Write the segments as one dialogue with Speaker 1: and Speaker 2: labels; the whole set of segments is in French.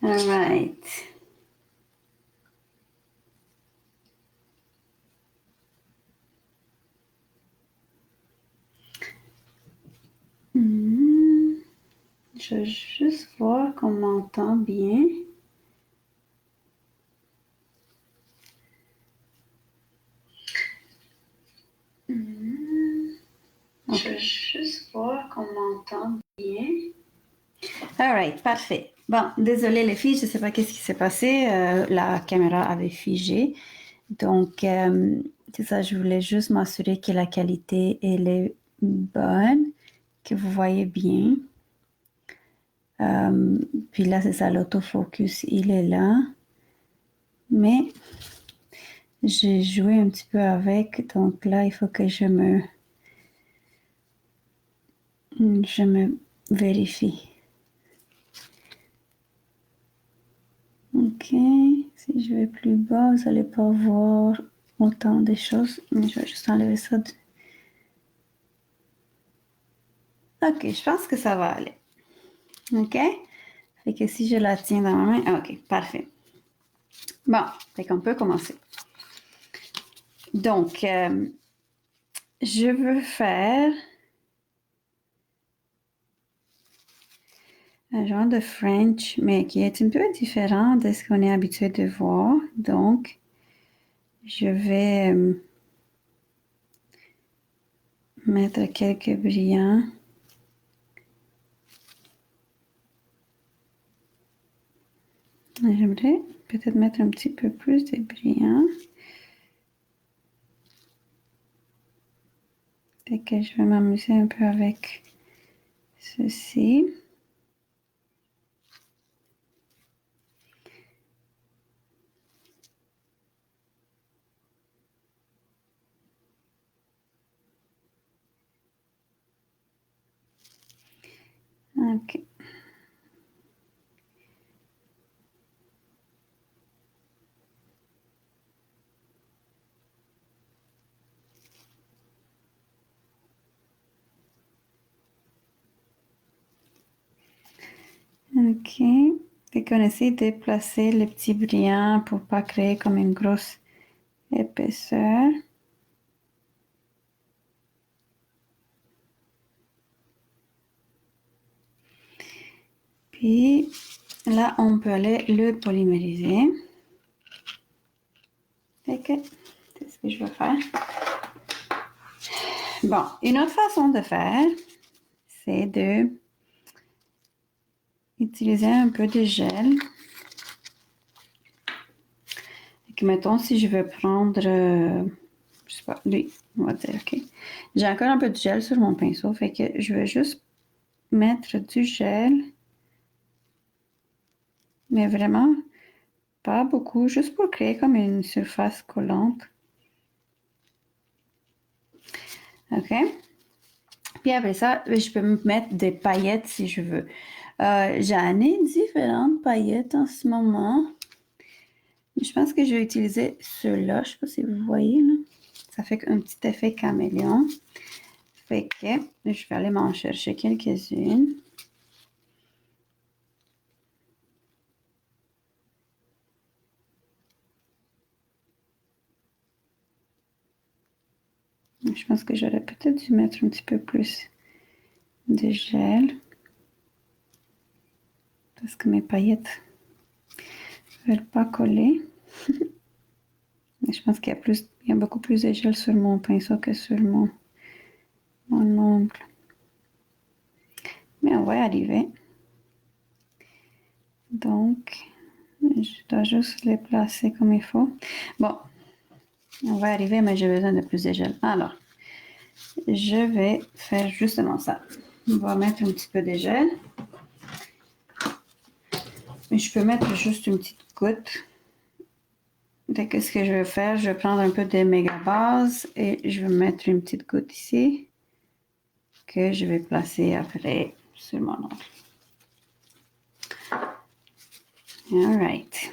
Speaker 1: All right. Je vais juste voir qu'on m'entend bien. Je vais juste voir qu'on m'entend bien. All right, parfait. Bon, désolé les filles, je ne sais pas qu'est-ce qui s'est passé. La caméra avait figé. Donc, c'est ça, je voulais juste m'assurer que la qualité, elle est bonne, que vous voyez bien. Puis là, c'est ça, l'autofocus, il est là. Mais j'ai joué un petit peu avec, donc là, il faut que je me vérifie. Ok, si je vais plus bas, vous n'allez pas voir autant de choses, mais je vais juste enlever ça. Ok, je pense que ça va aller. Ok, fait que si je la tiens dans ma main, ok, parfait. Bon, fait qu'on peut commencer. Donc, je veux faire un genre de French, mais qui est un peu différent de ce qu'on est habitué de voir. Donc, je vais mettre quelques brillants. J'aimerais peut-être mettre un petit peu plus de brillants. Fait que je vais m'amuser un peu avec ceci. Ok. Ok. Fait qu'on essaie de placer les petits brillants pour pas créer comme une grosse épaisseur. Puis là, on peut aller le polymériser. Fait que c'est ce que je vais faire. Bon, une autre façon de faire, c'est de utiliser un peu de gel. Fait que mettons, si je veux prendre, je sais pas, lui, on va dire, ok. J'ai encore un peu de gel sur mon pinceau, fait que je vais juste mettre du gel, mais vraiment pas beaucoup, juste pour créer comme une surface collante. Ok. Puis après ça, je peux me mettre des paillettes si je veux. J'en ai différentes paillettes en ce moment. Je pense que je vais utiliser ceux-là. Je ne sais pas si vous voyez, là. Ça fait un petit effet caméléon. Fait que je vais aller m'en chercher quelques-unes. Je pense que j'aurais peut-être dû mettre un petit peu plus de gel. Parce que mes paillettes ne veulent pas coller. Je pense qu'il y a beaucoup plus de gel sur mon pinceau que sur mon ongle. Mais on va y arriver. Donc, je dois juste les placer comme il faut. Bon, on va y arriver, mais j'ai besoin de plus de gel. Alors, je vais faire justement ça. On va mettre un petit peu de gel. Je peux mettre juste une petite goutte. Donc, ce que je vais faire, je vais prendre un peu de méga base et je vais mettre une petite goutte ici que je vais placer après sur mon ongle. All right.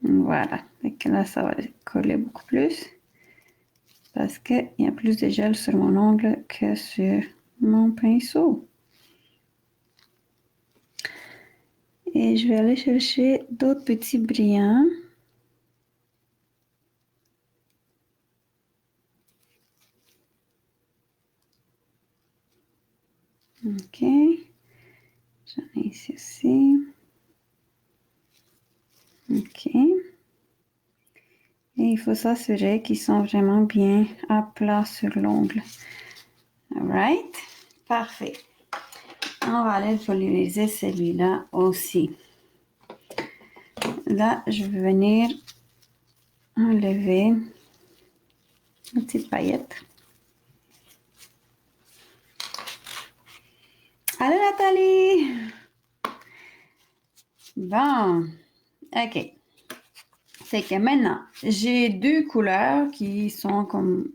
Speaker 1: Voilà. Donc là, ça va coller beaucoup plus parce qu'il y a plus de gel sur mon ongle que sur mon pinceau. Et je vais aller chercher d'autres petits brillants. OK. J'en ai ici aussi. OK. Et il faut s'assurer qu'ils sont vraiment bien à plat sur l'ongle. Alright. Parfait. On va aller polariser celui-là aussi. Là, je vais venir enlever une petite paillette. Allô, Nathalie! Bon, OK. C'est que maintenant, j'ai deux couleurs qui sont comme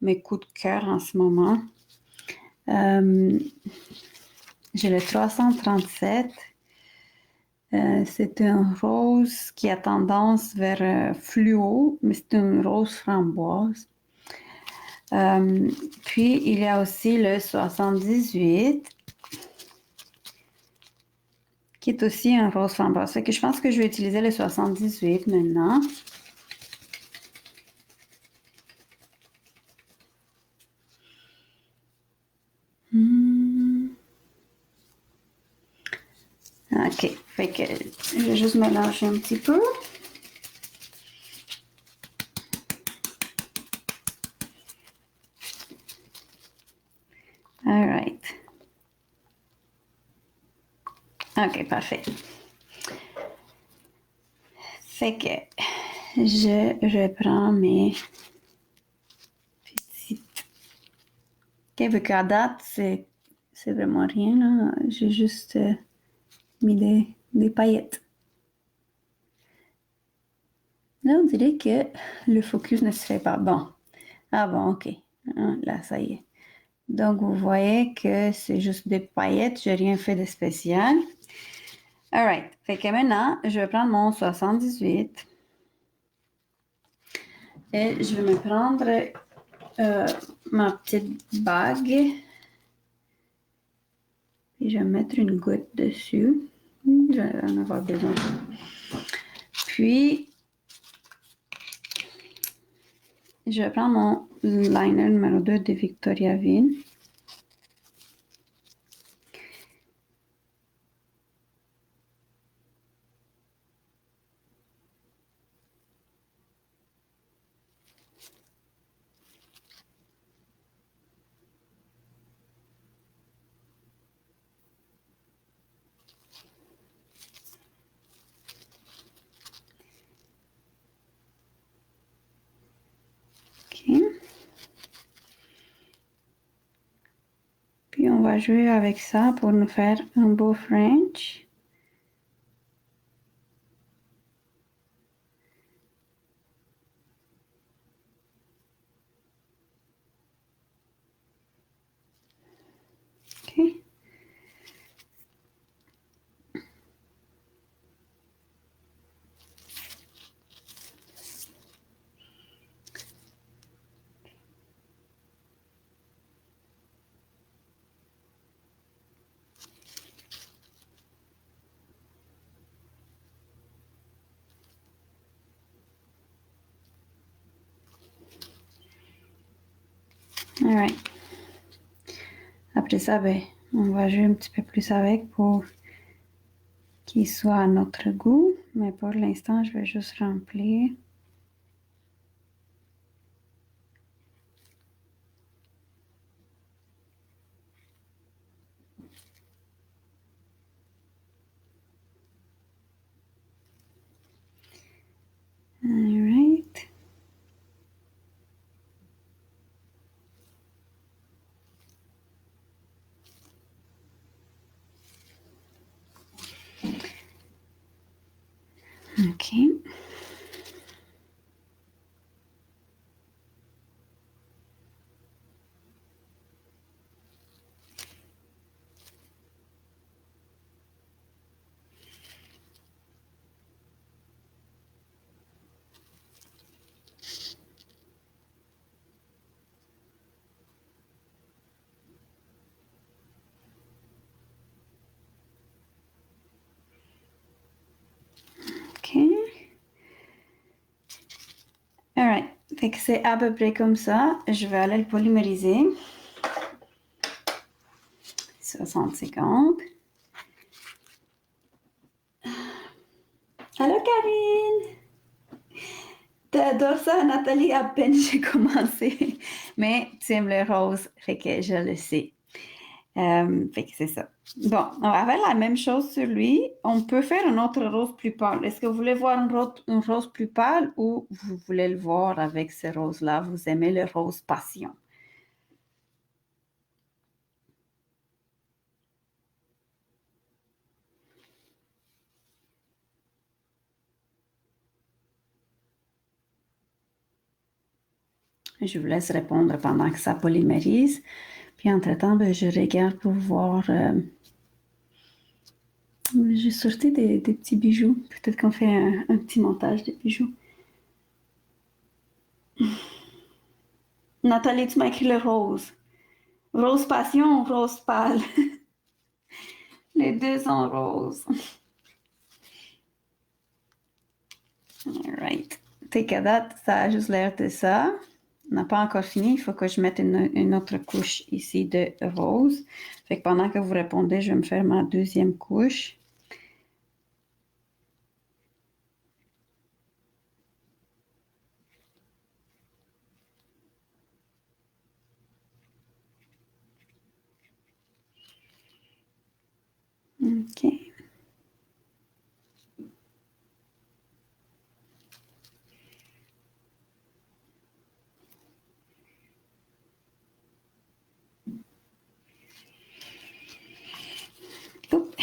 Speaker 1: mes coups de cœur en ce moment. J'ai le 337. C'est un rose qui a tendance vers fluo, mais c'est une rose framboise. Puis, il y a aussi le 78, qui est aussi un rose framboise. Fait que je pense que je vais utiliser le 78 maintenant. OK. Fait que je vais juste mélanger un petit peu. All right. OK, parfait. Fait que je prends mes petites... OK, vu qu'à date, c'est vraiment rien, là. J'ai juste mis des paillettes. Là, on dirait que le focus ne se fait pas. Bon. Ah bon, OK. Là, ça y est. Donc, vous voyez que c'est juste des paillettes. J'ai rien fait de spécial. Alright. Fait que maintenant, je vais prendre mon 78. Et je vais me prendre ma petite bague. Et je vais mettre une goutte dessus. Je vais en avoir besoin. Puis, je vais prendre mon liner numéro 2 de Victoria Vin. OK. Puis, on va jouer avec ça pour nous faire un beau French. OK. Alright. Après ça, ben, on va jouer un petit peu plus avec pour qu'il soit à notre goût. Mais pour l'instant, je vais juste remplir. Alright. OK. Alright. Fait que c'est à peu près comme ça. Je vais aller le polymériser. 60 secondes. Allô, Karine! T'adores ça, Nathalie? À peine j'ai commencé. Mais tu aimes le rose, fait que je le sais. Fait que c'est ça. Bon, on va faire la même chose sur lui. On peut faire un autre rose plus pâle. Est-ce que vous voulez voir un rose plus pâle ou vous voulez le voir avec ce rose-là? Vous aimez le rose passion? Je vous laisse répondre pendant que ça polymérise. Puis entre-temps, ben, je regarde pour voir. J'ai sorti des petits bijoux. Peut-être qu'on fait un petit montage de bijoux. Nathalie, tu m'as écrit le rose. Rose passion ou rose pâle? Les deux sont roses. Alright. Fait qu'à date, ça a juste l'air de ça. On n'a pas encore fini. Il faut que je mette une autre couche ici de rose. Fait que pendant que vous répondez, je vais me faire ma deuxième couche. OK. Oups.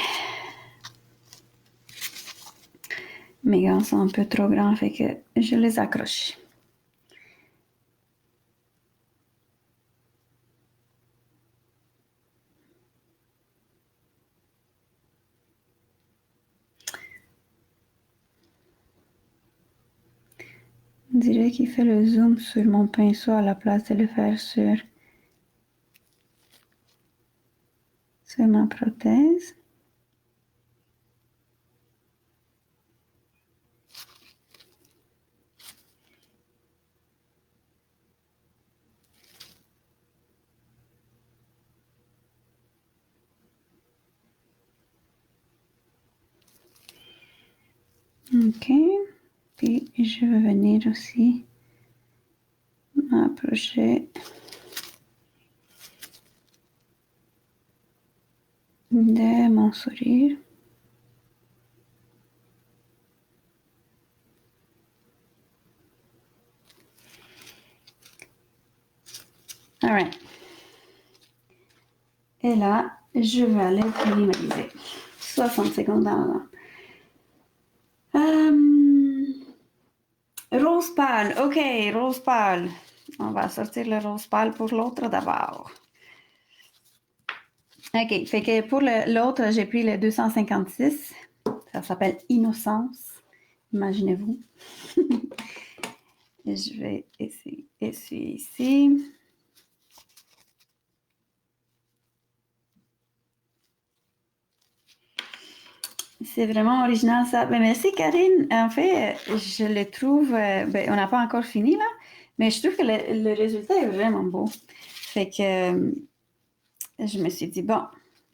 Speaker 1: Mes gants sont un peu trop grands, fait que je les accroche. On dirait qu'il fait le zoom sur mon pinceau à la place de le faire sur ma prothèse. OK. Puis je vais venir aussi m'approcher de mon sourire. Alright. Et là, je vais aller polymériser. 60 secondes dans la rose pâle. OK, rose pâle. On va sortir le rose pâle pour l'autre d'abord. OK, fait que pour l'autre, j'ai pris le 256. Ça s'appelle Innocence. Imaginez-vous. Et je vais essuyer ici. C'est vraiment original ça. Ben, merci Karine. En fait, je le trouve, ben, on n'a pas encore fini là, mais je trouve que le résultat est vraiment beau. Fait que je me suis dit, bon,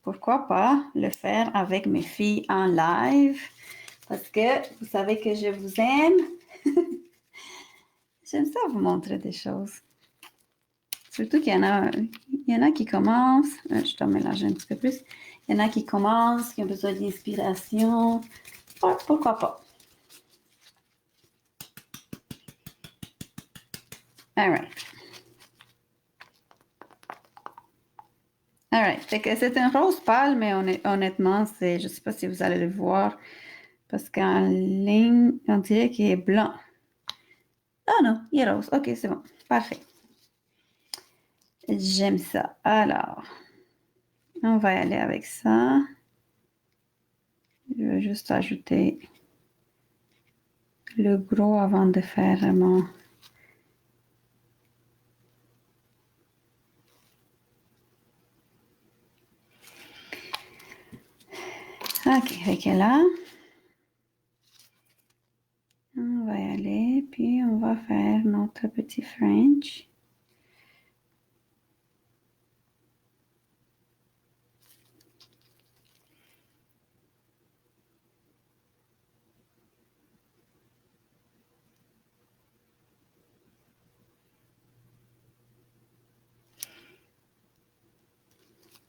Speaker 1: pourquoi pas le faire avec mes filles en live, parce que vous savez que je vous aime. J'aime ça vous montrer des choses. Surtout qu'il y en a qui commencent, je dois mélanger un petit peu plus, il y en a qui commencent, qui ont besoin d'inspiration. Pourquoi pas? All right. All right. Fait que c'est un rose pâle, mais honnêtement, je ne sais pas si vous allez le voir, parce qu'en ligne, on dirait qu'il est blanc. Ah non, il est rose. OK, c'est bon. Parfait. J'aime ça. Alors, on va y aller avec ça. Je vais juste ajouter le gros avant de faire mon... OK, fait que là, on va y aller, puis on va faire nos notre petit French.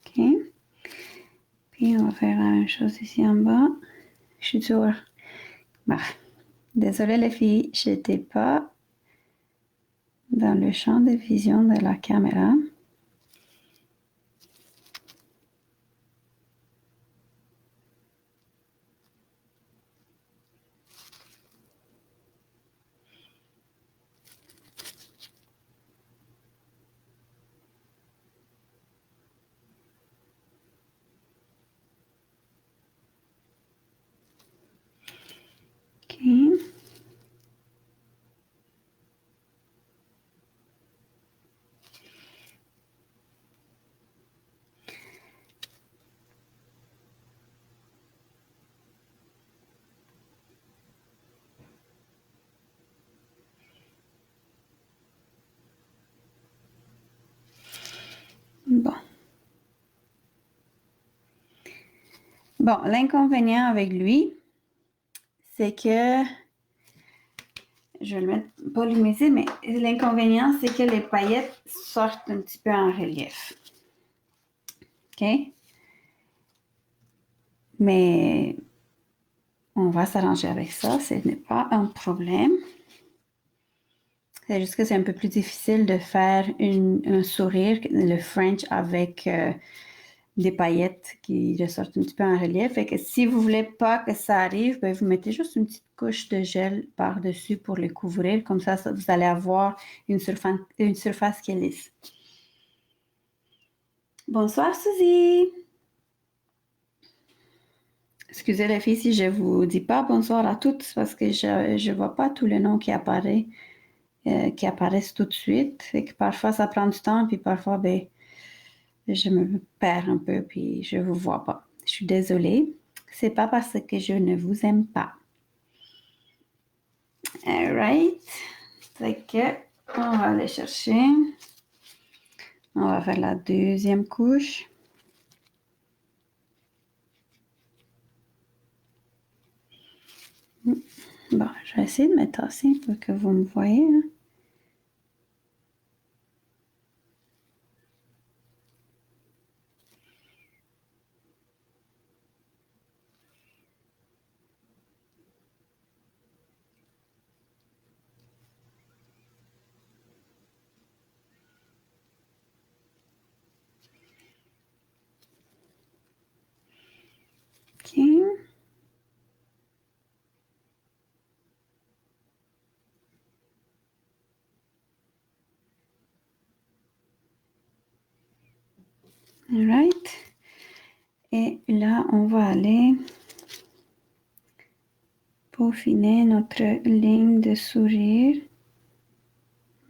Speaker 1: OK. Puis on va faire la même chose ici en bas. Je suis toujours... Bah, désolée les filles, je n'étais pas dans le champ de vision de la caméra. OK. Bon. Bon, l'inconvénient avec lui, c'est que, je vais le mettre pas luminisé, mais l'inconvénient, c'est que les paillettes sortent un petit peu en relief. OK? Mais on va s'arranger avec ça, ce n'est pas un problème. C'est juste que c'est un peu plus difficile de faire un sourire, le French, avec des paillettes qui ressortent un petit peu en relief. Fait que si vous voulez pas que ça arrive, ben vous mettez juste une petite couche de gel par-dessus pour les couvrir. Comme ça, vous allez avoir une surface qui est lisse. Bonsoir, Suzy! Excusez les filles si je vous dis pas bonsoir à toutes parce que je vois pas tous les noms qui apparaissent tout de suite. Fait que parfois ça prend du temps, puis parfois ben, je me perds un peu, puis je vous vois pas. Je suis désolée. C'est pas parce que je ne vous aime pas. Alright. Fait que on va aller chercher. On va faire la deuxième couche. Bon, je vais essayer de me tasser pour que vous me voyez. Hein. OK. Alright. Et là, on va aller peaufiner notre ligne de sourire,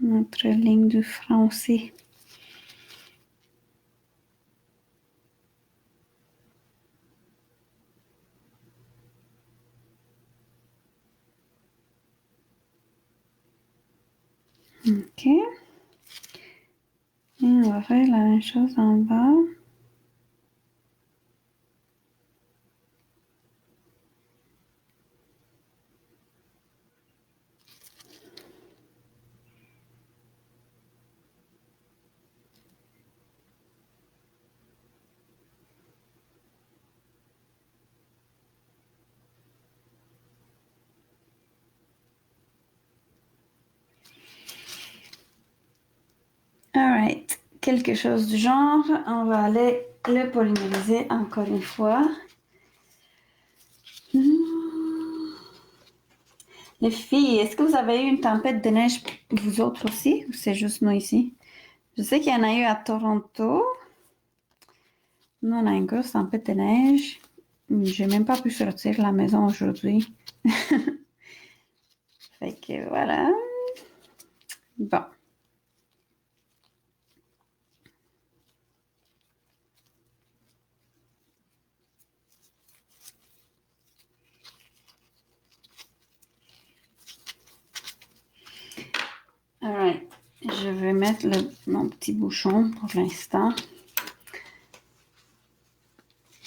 Speaker 1: notre ligne de français. OK. Et on va faire la même chose en bas. Alright. Quelque chose du genre. On va aller le polymériser encore une fois. Les filles, est-ce que vous avez eu une tempête de neige vous autres aussi ou c'est juste nous ici? Je sais qu'il y en a eu à Toronto. Nous, on a une grosse tempête de neige. J'ai même pas pu sortir de la maison aujourd'hui. Fait que voilà. Bon. mettre mon petit bouchon pour l'instant.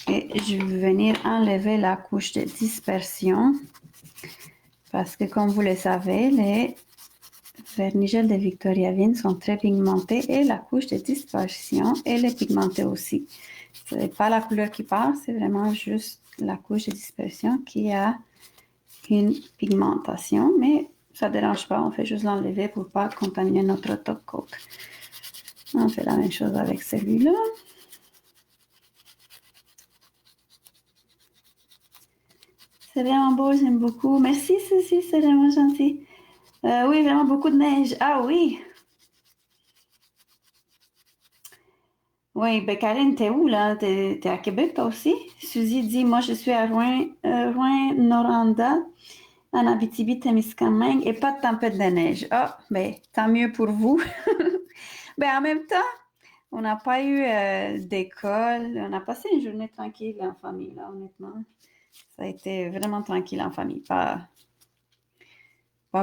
Speaker 1: Et je vais venir enlever la couche de dispersion. Parce que comme vous le savez, les vernigels de Victoria ViN sont très pigmentés et la couche de dispersion, elle est pigmentée aussi. Ce n'est pas la couleur qui part, c'est vraiment juste la couche de dispersion qui a une pigmentation, mais ça ne dérange pas, on fait juste l'enlever pour ne pas contaminer notre top coat. On fait la même chose avec celui-là. C'est vraiment beau, j'aime beaucoup. Merci, Ceci, c'est vraiment gentil. Oui, vraiment beaucoup de neige. Ah oui! Oui, ben Karine, t'es où là? T'es à Québec toi aussi? Suzy dit, moi je suis à Rouyn-Noranda, en Abitibi-Témiscamingue et pas de tempête de neige. Ah, ben tant mieux pour vous. Ben en même temps, on n'a pas eu d'école. On a passé une journée tranquille en famille, là, honnêtement. Ça a été vraiment tranquille en famille, pas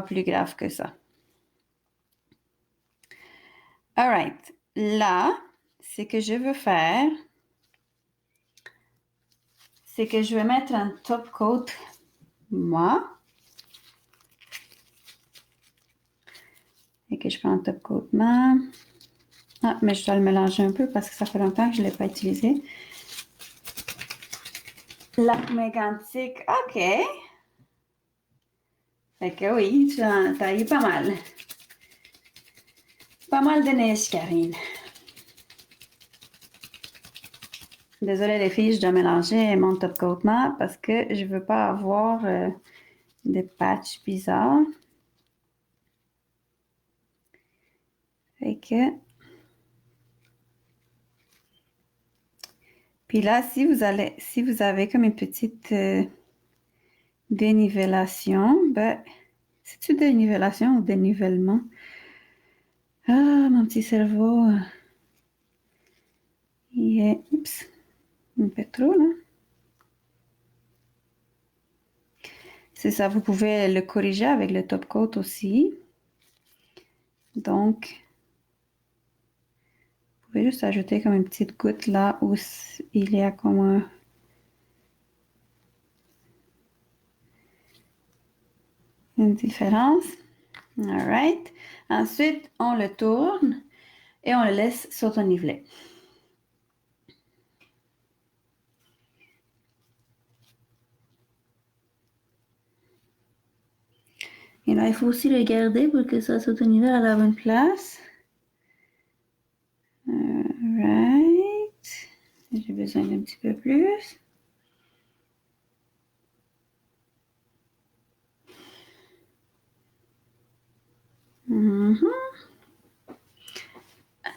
Speaker 1: plus grave que ça. All right. Là, ce que je veux faire, c'est que je vais mettre un top coat, moi. Et que je prends un top coat main. Ah, mais je dois le mélanger un peu parce que ça fait longtemps que je ne l'ai pas utilisé. La mégantique, ok. Fait que oui, tu as eu pas mal. Pas mal de neige, Karine. Désolée les filles, je dois mélanger mon top coat main parce que je veux pas avoir des patchs bizarres. Fait que... Puis là, si vous avez comme une petite dénivellation, ben, c'est-tu dénivellation ou dénivellement? Ah, mon petit cerveau, il est, oups, un peu trop là. C'est ça, vous pouvez le corriger avec le top coat aussi. Donc, vous pouvez juste ajouter comme une petite goutte là où il y a comme une différence. All right. Ensuite, on le tourne et on le laisse s'auto-niveler. Et là, il faut aussi le garder pour que ça s'auto-nivelle à la bonne place. Right. J'ai besoin d'un petit peu plus. Un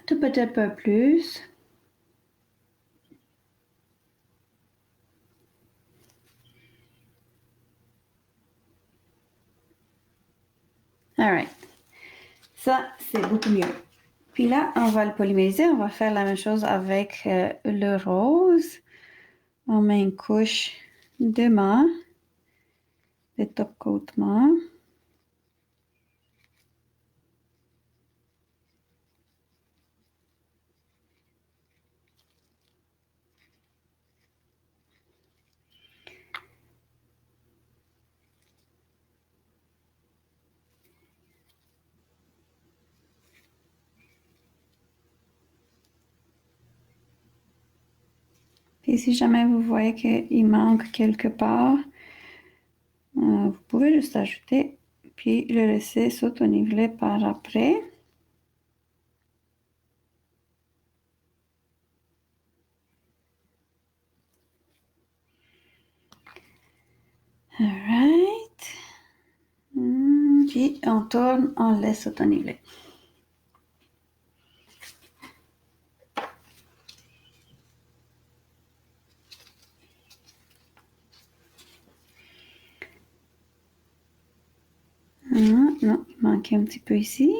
Speaker 1: tout petit peu plus. Alright. Ça, c'est beaucoup mieux. Puis là, on va le polymériser. On va faire la même chose avec le rose. On met une couche de mat, de top coat mat. Puis si jamais vous voyez qu'il manque quelque part, vous pouvez juste ajouter, puis le laisser s'auto-niveler par après. Alright. Puis on tourne, on laisse s'auto-niveler. Non, il manquait un petit peu ici.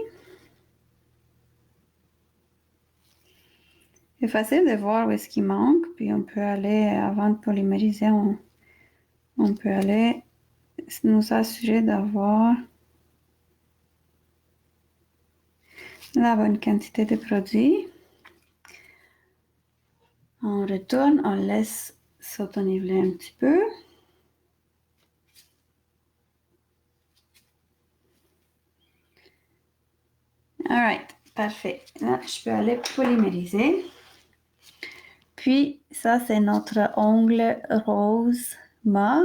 Speaker 1: C'est facile de voir où est-ce qu'il manque, puis on peut aller, avant de polymériser, on peut aller nous assurer d'avoir la bonne quantité de produit. On retourne, on laisse s'autoniveler un petit peu. Alright, parfait. Là, je peux aller polymériser. Puis, ça, c'est notre ongle rose mat.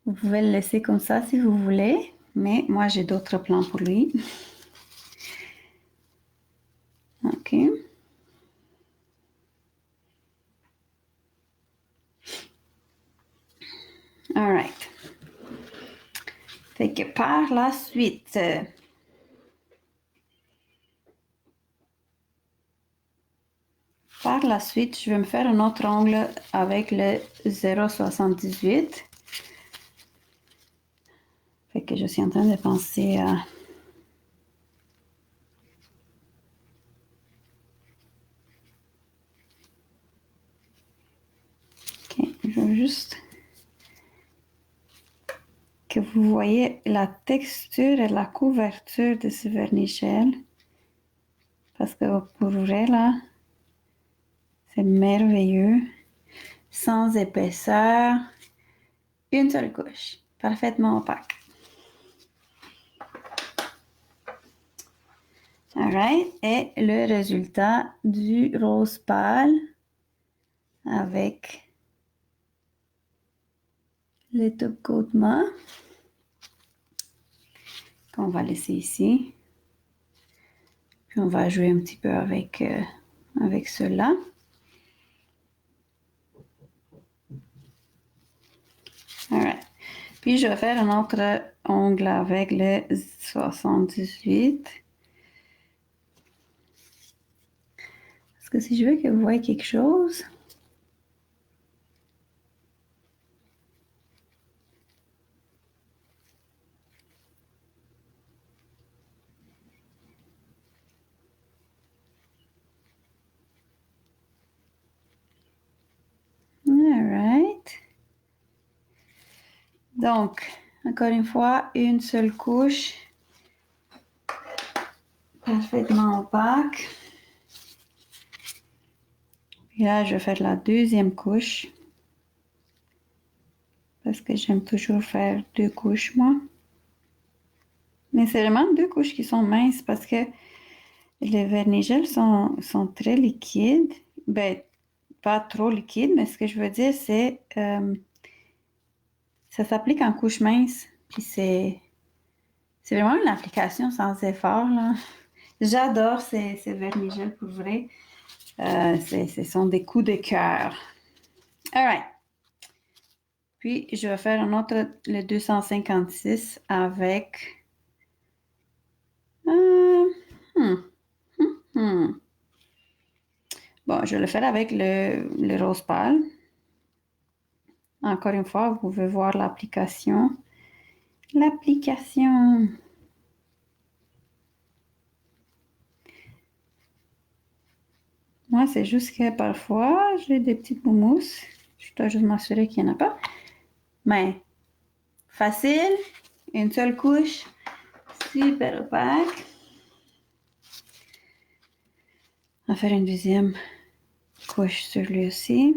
Speaker 1: Vous pouvez le laisser comme ça si vous voulez, mais moi, j'ai d'autres plans pour lui. OK. Alright. Fait que par la suite, je vais me faire un autre ongle avec le 0,78. Fait que je suis en train de penser à... OK, je veux juste que vous voyez la texture et la couverture de ce vernis-gel. Parce que pour vrai, là, c'est merveilleux. Sans épaisseur. Une seule couche. Parfaitement opaque. Alright. Et le résultat du rose pâle avec le top coat mat qu'on va laisser ici. Puis on va jouer un petit peu avec, avec ceux-là. Alright. Puis je vais faire un autre ongle avec le 78. Parce que si je veux que vous voyez quelque chose... Alright. Donc, encore une fois, une seule couche. Parfaitement opaque. Puis là, je vais faire la deuxième couche. Parce que j'aime toujours faire deux couches, moi. Mais c'est vraiment deux couches qui sont minces parce que les vernis-gels sont très liquides. Ben, pas trop liquides, mais ce que je veux dire, c'est... ça s'applique en couche mince. Puis c'est vraiment une application sans effort, là. J'adore ces vernis-gels pour vrai. Ce sont des coups de cœur. Alright. Puis, je vais faire un autre, le 256 avec... Bon, je vais le faire avec le rose pâle. Encore une fois, vous pouvez voir l'application. L'application. Moi, c'est juste que parfois, j'ai des petites mousses. Je dois juste m'assurer qu'il n'y en a pas. Mais, facile. Une seule couche. Super opaque. On va faire une deuxième couche sur lui aussi.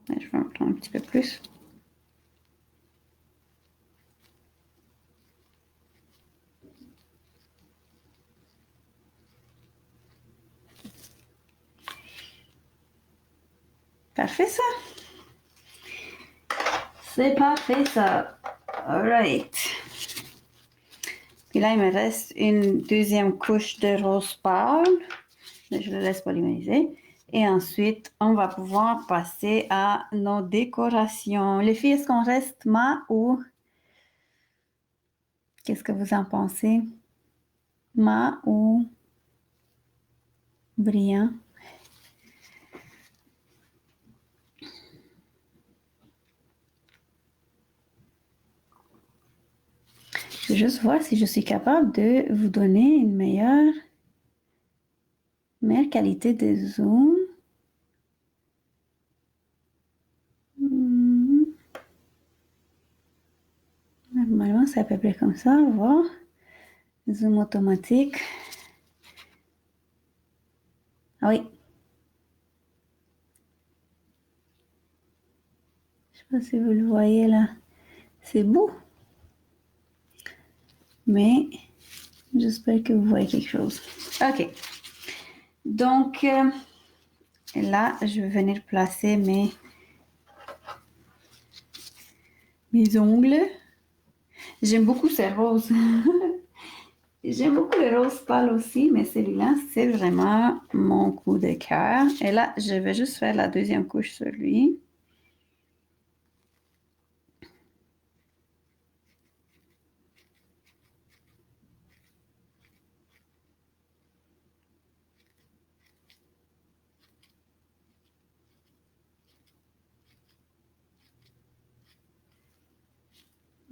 Speaker 1: Je vais en prendre un petit peu plus. Parfait ça. C'est parfait ça. Alright. Puis là, il me reste une deuxième couche de rose pâle. Je le laisse polymériser. Et ensuite, on va pouvoir passer à nos décorations. Les filles, est-ce qu'on reste mat ou... Qu'est-ce que vous en pensez? Mat ou brillant? Je vais juste voir si je suis capable de vous donner une meilleure qualité de zoom. c'est à peu près comme ça, on va voir. Zoom automatique. Ah oui. Je sais pas si vous le voyez là. C'est beau. Mais j'espère que vous voyez quelque chose. Ok. Donc, là, je vais venir placer mes ongles. J'aime beaucoup ces roses. J'aime beaucoup les roses pâles aussi, mais celui-là, c'est vraiment mon coup de cœur. Et là, je vais juste faire la deuxième couche sur lui.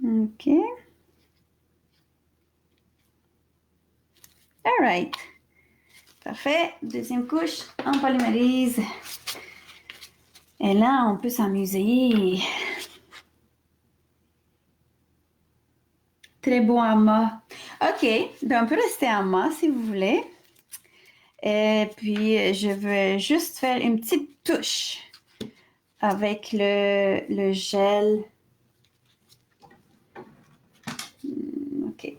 Speaker 1: OK. All right. Parfait. Deuxième couche, on polymérise. Et là, on peut s'amuser. Très beau amas. OK. Donc, on peut rester amas si vous voulez. Et puis, je vais juste faire une petite touche avec le gel. OK.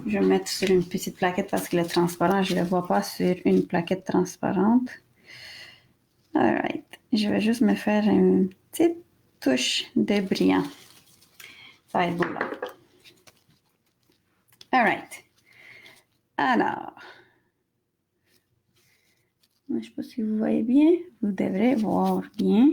Speaker 1: Je vais mettre sur une petite plaquette parce que le transparent, je ne le vois pas sur une plaquette transparente. All right. Je vais juste me faire une petite touche de brillant. Ça va être beau là. All right. Alors, je ne sais pas si vous voyez bien. Vous devrez voir bien.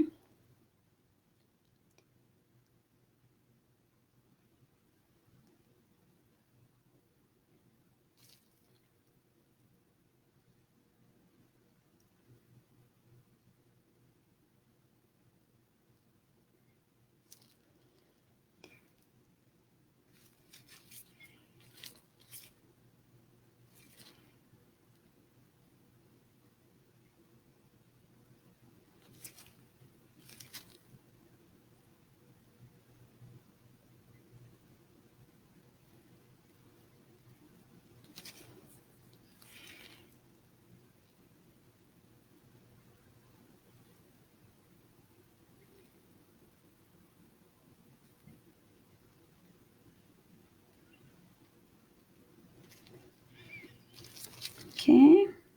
Speaker 1: OK.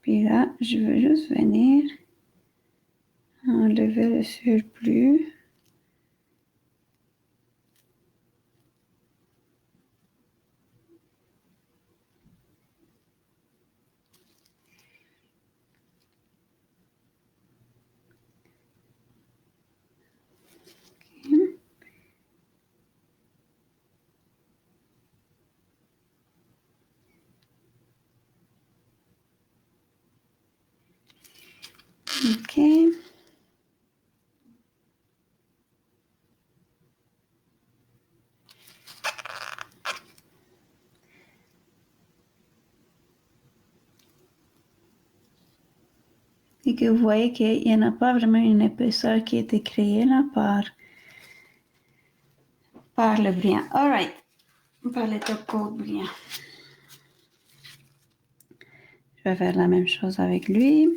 Speaker 1: Puis là, je veux juste venir enlever le surplus. OK. OK. Et que vous voyez qu'il n'y en a pas vraiment une épaisseur qui a été créée là par le brillant. All right. Par le top coat brillant. Je vais faire la même chose avec lui.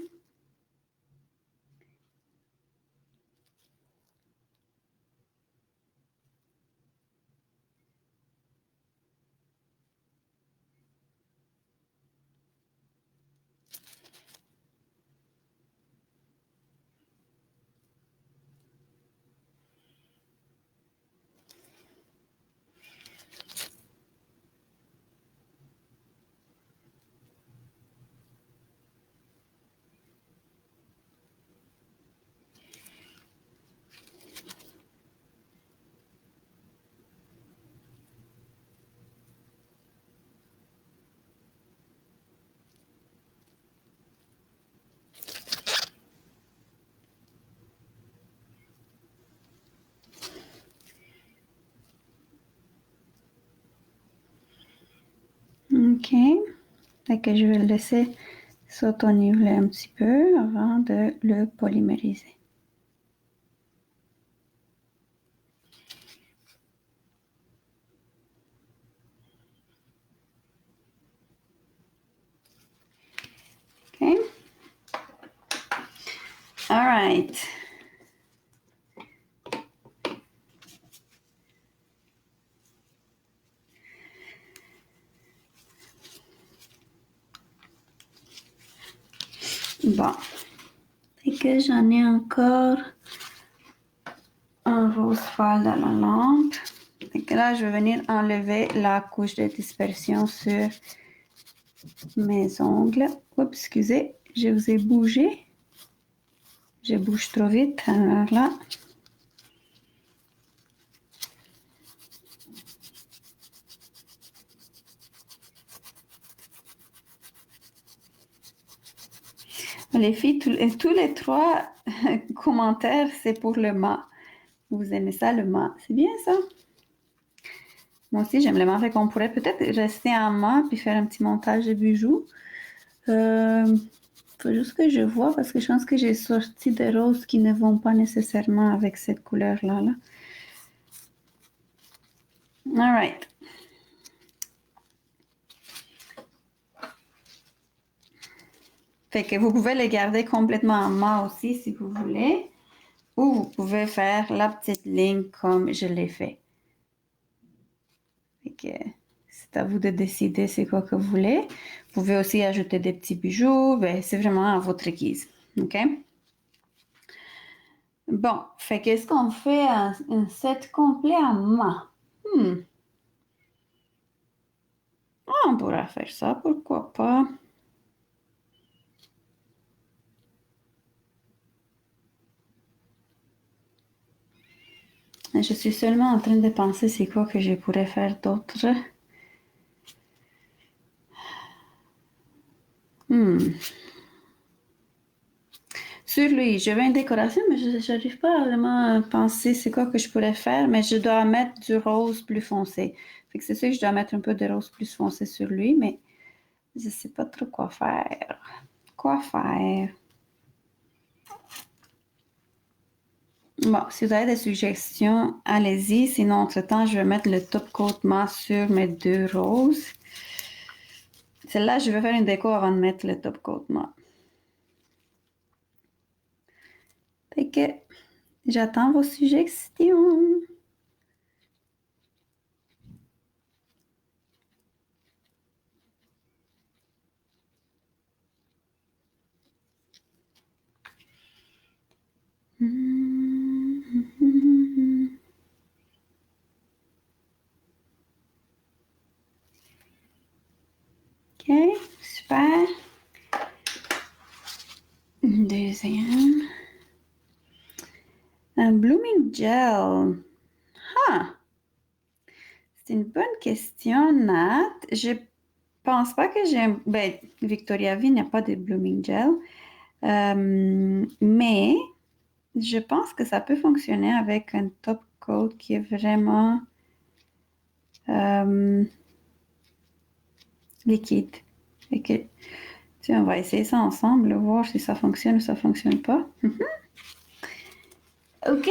Speaker 1: OK. Fait que je vais le laisser s'auto-niveler un petit peu avant de le polymériser. right. Bon. Et que j'en ai encore un rose pâle dans la lampe. Et que là, je vais venir enlever la couche de dispersion sur mes ongles. Oups, excusez, je vous ai bougé. Je bouge trop vite. Alors là. Les filles, tous les trois commentaires, c'est pour le mat. Vous aimez ça, le mat? C'est bien ça? Moi aussi, j'aime le mat. Fait qu'on pourrait peut-être rester en mat puis faire un petit montage de bijoux. Faut juste que je vois parce que je pense que j'ai sorti des roses qui ne vont pas nécessairement avec cette couleur-là. Là. All right. Fait que vous pouvez les garder complètement en mat aussi si vous voulez. Ou vous pouvez faire la petite ligne comme je l'ai fait. Fait que c'est à vous de décider c'est quoi que vous voulez. Vous pouvez aussi ajouter des petits bijoux. Ben, c'est vraiment à votre guise. OK? Bon, fait qu'est-ce qu'on fait un set complet en mat? On pourra faire ça, pourquoi pas? Je suis seulement en train de penser c'est quoi que je pourrais faire d'autre. Sur lui, je veux une décoration, mais je n'arrive pas à vraiment penser c'est quoi que je pourrais faire, mais je dois mettre du rose plus foncé. Fait que c'est sûr que je dois mettre un peu de rose plus foncé sur lui, mais je ne sais pas trop quoi faire. Quoi faire? Bon, si vous avez des suggestions, allez-y. Sinon, entre-temps, je vais mettre le top coat mat sur mes deux roses. Celle-là, je vais faire une déco avant de mettre le top coat mat. Fait que j'attends vos suggestions. OK, super. Deuxième. Un blooming gel. Ah! C'est une bonne question, Nat. Je pense pas que j'ai un... Ben, Victoria V n'a pas de blooming gel. Mais je pense que ça peut fonctionner avec un top coat qui est vraiment liquide. Et que, on va essayer ça ensemble, voir si ça fonctionne ou ça fonctionne pas. OK.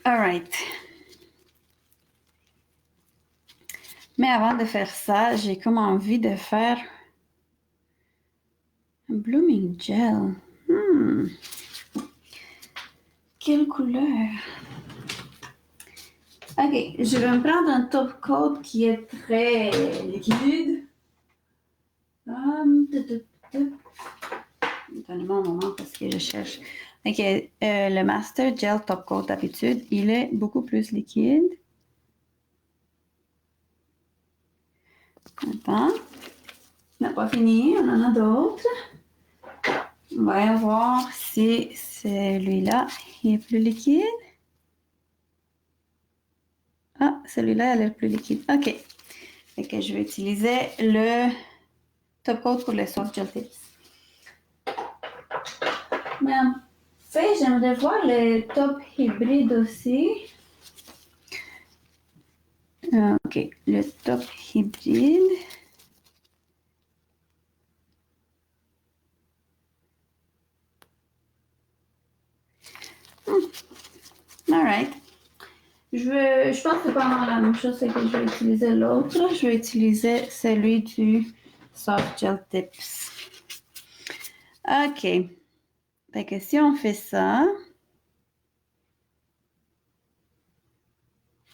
Speaker 1: All right. Mais avant de faire ça, j'ai comme envie de faire un blooming gel. Quelle couleur? OK, je vais me prendre un top coat qui est très liquide. Donnez-moi un moment parce que je cherche. OK, le Master Gel Top Coat d'habitude, il est beaucoup plus liquide. Attends. On n'a pas fini, on en a d'autres. On va voir si celui-là est plus liquide. Ah, celui-là a l'air plus liquide. OK. Fait que je vais utiliser le Top Coat pour les soft gel tips. Mais en fait, j'aimerais voir les top hybrides aussi. OK, le top hybride. Alright. Je pense que c'est pas mal la même chose, c'est que je vais utiliser l'autre. Je vais utiliser celui du Soft Gel Tips. OK. Fait que si on fait ça,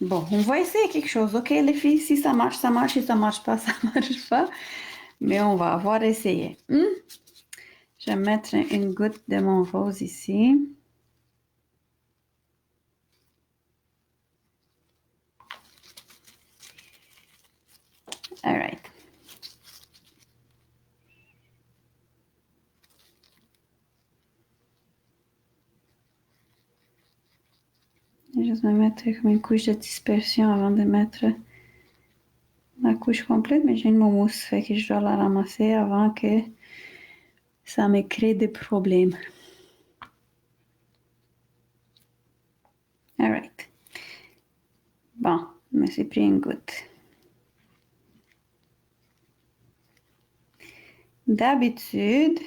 Speaker 1: bon, on va essayer quelque chose, ok les filles? Si ça marche, ça marche. Si ça marche pas, ça marche pas. Mais on va avoir essayé. Je vais mettre une goutte de mon rose ici. All right. Je vais juste me mettre comme une couche de dispersion avant de mettre la couche complète, mais j'ai une mousse, fait que je dois la ramasser avant que ça me crée des problèmes. All right. Bon, je me suis pris une goutte. D'habitude,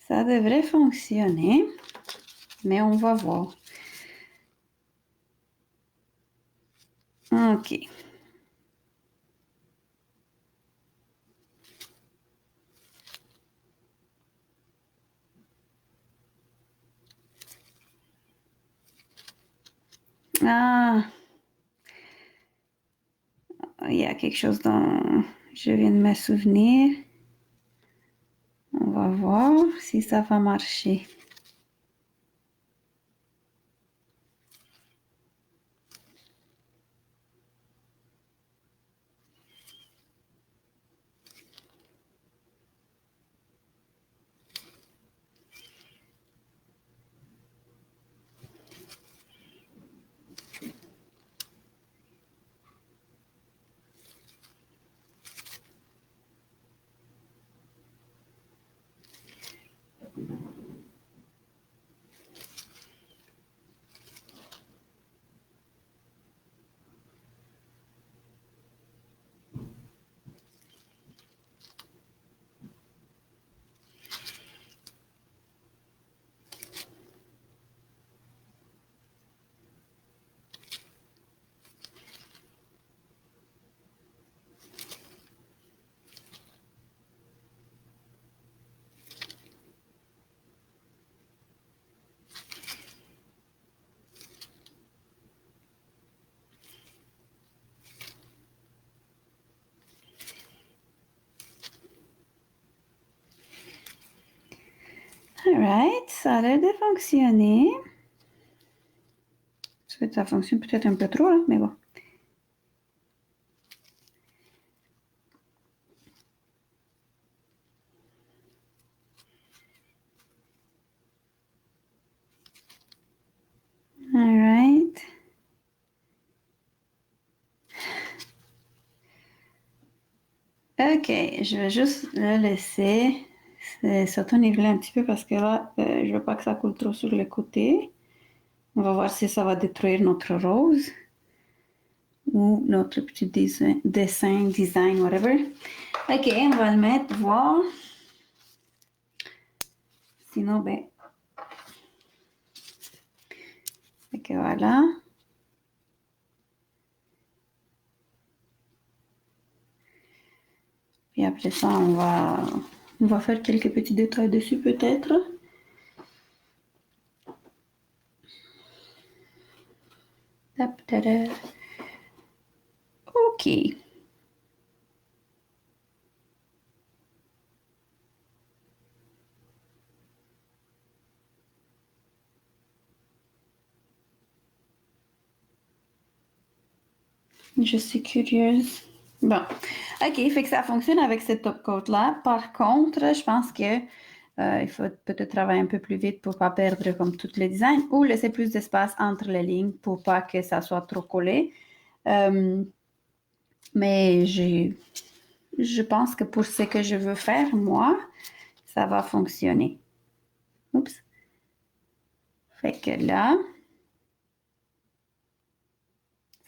Speaker 1: ça devrait fonctionner, mais on va voir. OK. Ah, il y a quelque chose dont je viens de me souvenir. On va voir si ça va marcher. Alright, ça a l'air de fonctionner. Ça fonctionne peut-être un peu trop, là, mais bon. Alright. Ok, je vais juste le laisser s'auto-niveler un petit peu parce que là, je veux pas que ça coule trop sur le côté. On va voir si ça va détruire notre rose ou notre petit design, whatever. Ok, on va le mettre, voir. Sinon, ben, fait que voilà. Puis après ça, on va faire quelques petits détails dessus peut-être. Tap, tada. Ok. Je suis curieuse. Bon, ok, fait que ça fonctionne avec cette top coat-là. Par contre, je pense que il faut peut-être travailler un peu plus vite pour pas perdre comme tout le design ou laisser plus d'espace entre les lignes pour pas que ça soit trop collé. Mais je pense que pour ce que je veux faire, moi, ça va fonctionner. Oups. Fait que là,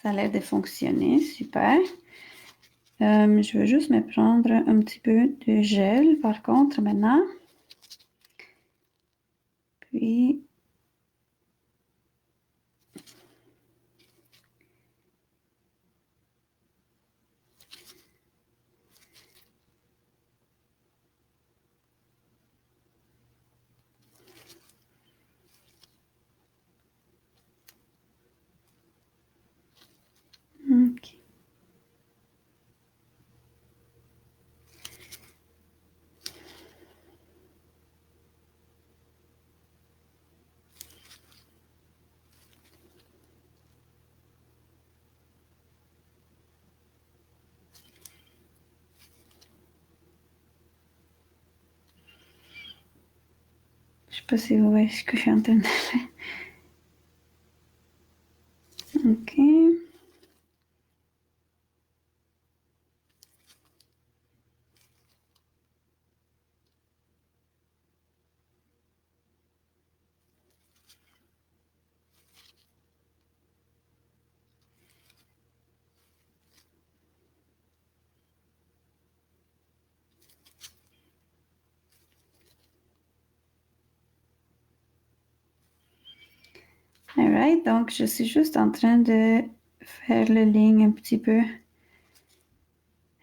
Speaker 1: ça a l'air de fonctionner. Super. Je veux juste me prendre un petit peu de gel, par contre, maintenant. Puis, Je sais pas si vous voyez ce que je suis en train de faire. Ok. Alright, donc je suis juste en train de faire les lignes un petit peu,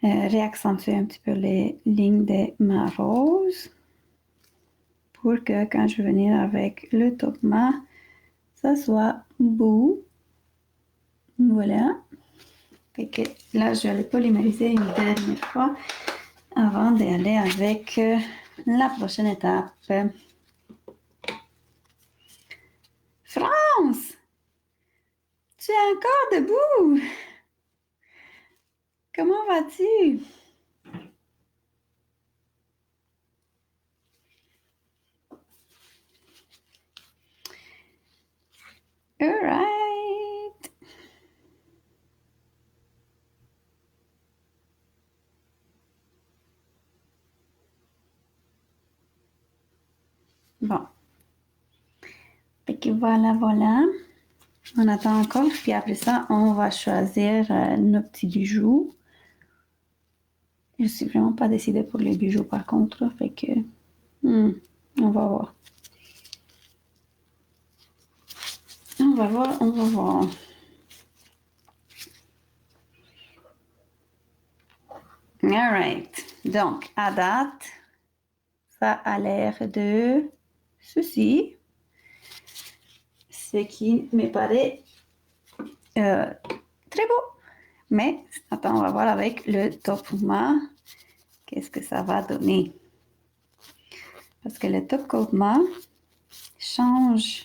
Speaker 1: réaccentuer un petit peu les lignes de ma rose pour que quand je vais venir avec le top-mât, ça soit beau. Voilà. Fait que là, je vais les polymériser une dernière fois avant d'aller avec la prochaine étape. France, tu es encore debout? Comment vas-tu? All right. Bon. Fait que voilà, voilà. On attend encore, puis après ça, on va choisir nos petits bijoux. Je suis vraiment pas décidée pour les bijoux par contre, fait que on va voir. On va voir, on va voir. Alright. Donc, à date, ça a l'air de ceci. Ce qui me paraît très beau. Mais, attends, on va voir avec le top-mât qu'est-ce que ça va donner. Parce que le top-mât change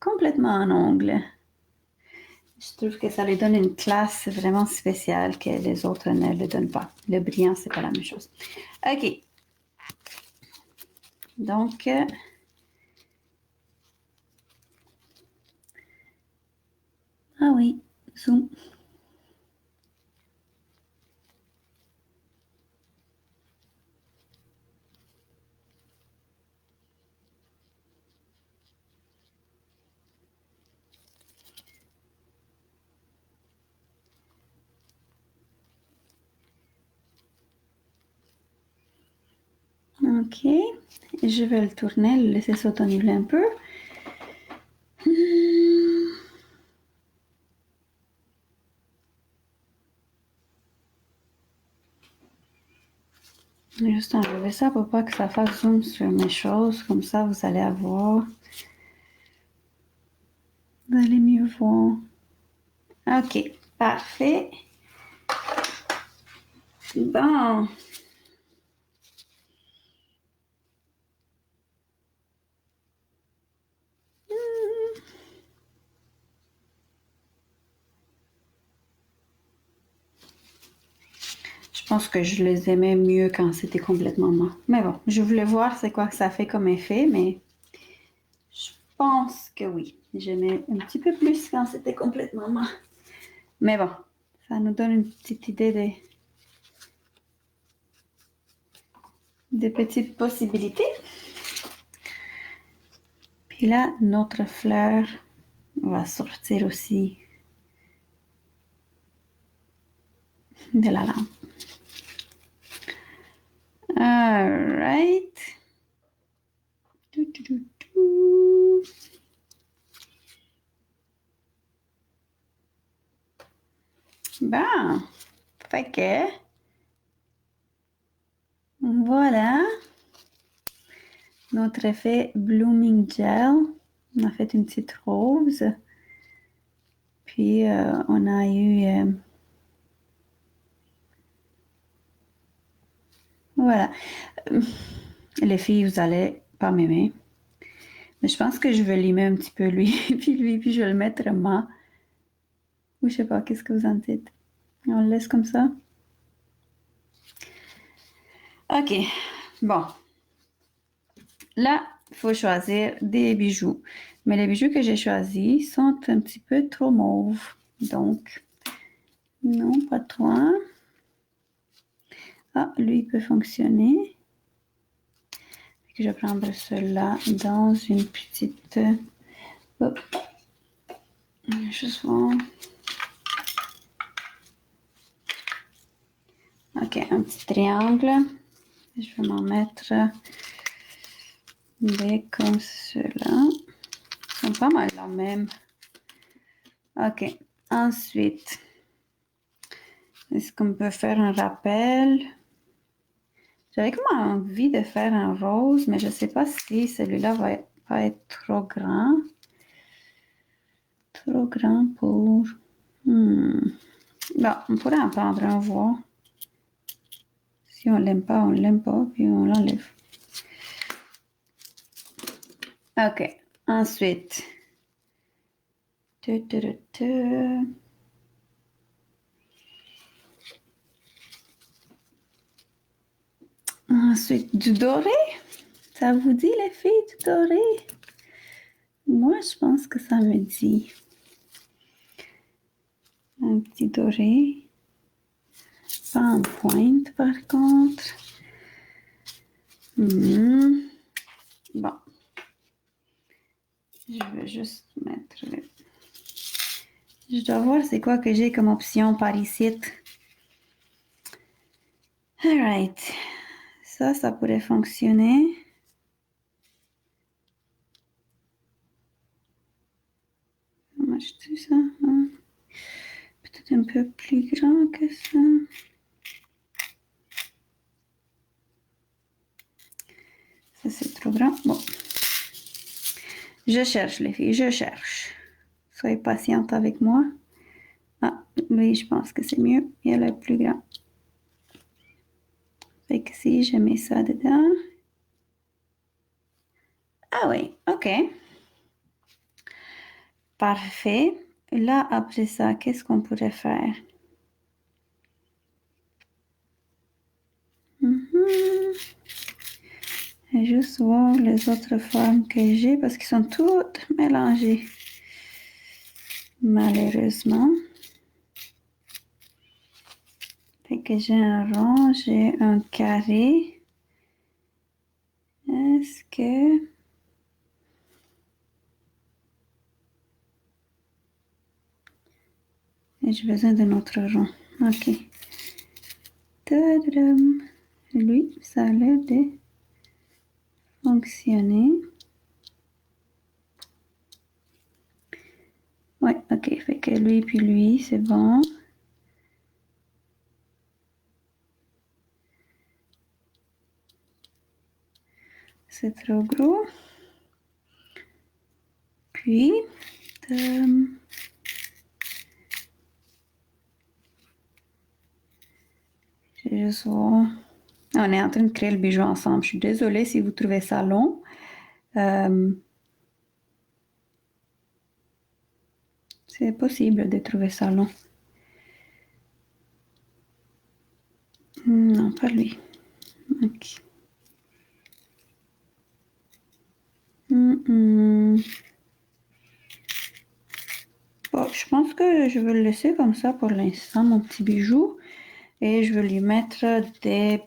Speaker 1: complètement en ongle. Je trouve que ça lui donne une classe vraiment spéciale que les autres ne le donnent pas. Le brillant, c'est pas la même chose. OK. Donc, ah oui, zoom. OK. Je vais le tourner, le laisser s'auto-niveler un peu. Juste enlever ça pour pas que ça fasse zoom sur mes choses. Comme ça, vous allez avoir... Vous allez mieux voir. OK. Parfait. Bon. Je pense que je les aimais mieux quand c'était complètement mat. Mais bon, je voulais voir c'est quoi que ça fait comme effet, mais je pense que oui. J'aimais un petit peu plus quand c'était complètement mat. Mais bon, ça nous donne une petite idée des petites possibilités. Puis là, notre fleur va sortir aussi de la lampe. Alright. Bon, fait que voilà notre effet Blooming Gel. On a fait une petite rose. Puis on a eu... voilà. Les filles, vous allez pas m'aimer. Mais je pense que je vais limer un petit peu lui, puis je vais le mettre mat. Ou je sais pas, qu'est-ce que vous en dites? On le laisse comme ça? OK. Bon. Là, il faut choisir des bijoux. Mais les bijoux que j'ai choisis sont un petit peu trop mauves. Donc, non, pas toi. Ah, lui, il peut fonctionner. Je vais prendre cela dans une petite... Hop. Juste voir. Ok, un petit triangle. Je vais m'en mettre des comme cela. Ils sont pas mal la même. Ok, ensuite, est-ce qu'on peut faire un rappel? J'avais comme envie de faire un rose, mais je ne sais pas si celui-là va pas être trop grand. Trop grand pour... Bon, on pourrait en prendre un, voir. Si on l'aime pas, on l'aime pas, puis on l'enlève. Ok, ensuite. Ensuite, du doré. Ça vous dit, les filles, du doré? Moi, je pense que ça me dit. Un petit doré. Pas en pointe, par contre. Bon. Je vais juste mettre... Je dois voir c'est quoi que j'ai comme option par ici. Alright. Ça pourrait fonctionner. Marche-tu ça? Hein? Peut-être un peu plus grand que ça. Ça, c'est trop grand. Bon. Je cherche, les filles, je cherche. Soyez patiente avec moi. Ah, oui, je pense que c'est mieux. Il y a le plus grand. Fait que si je mets ça dedans. Ah oui, ok. Parfait. Là, après ça, qu'est-ce qu'on pourrait faire? Et juste voir les autres formes que j'ai parce qu'ils sont toutes mélangées. Malheureusement. Fait que j'ai un rond, j'ai un carré. Est-ce que... Et j'ai besoin d'un autre rond. Ok. Tadam. Lui, ça a l'air de fonctionner. Ouais, ok. Fait que lui puis lui, c'est bon. C'est trop gros. Puis, je vais juste voir. On est en train de créer le bijou ensemble. Je suis désolée si vous trouvez ça long. C'est possible de trouver ça long. Non, pas lui. Ok. Bon, je pense que je vais le laisser comme ça pour l'instant, mon petit bijou. Et je vais lui mettre des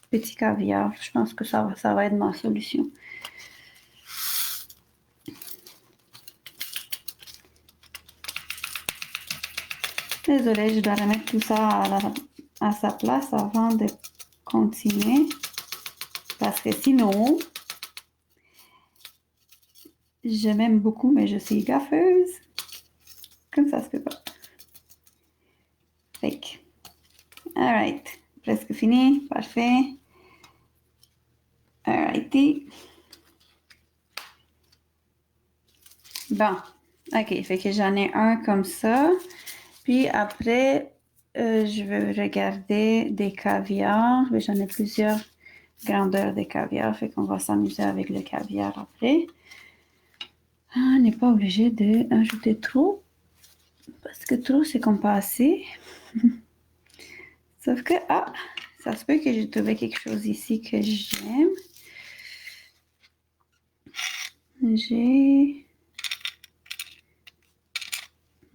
Speaker 1: petits caviars. Je pense que ça va être ma solution. Désolée, je dois remettre tout ça à sa place avant de continuer. Parce que sinon, je m'aime beaucoup, mais je suis gaffeuse. Comme ça se peut pas. Fait que, alright. Presque fini. Parfait. Alrighty. Bon. Ok, fait que j'en ai un comme ça. Puis après, je vais regarder des caviars. J'en ai plusieurs grandeurs de caviar. Fait qu'on va s'amuser avec le caviar après. On n'est pas obligé d'ajouter trop. Parce que trop, c'est comme pas assez. Sauf que, ça se peut que j'ai trouvé quelque chose ici que j'aime. J'ai...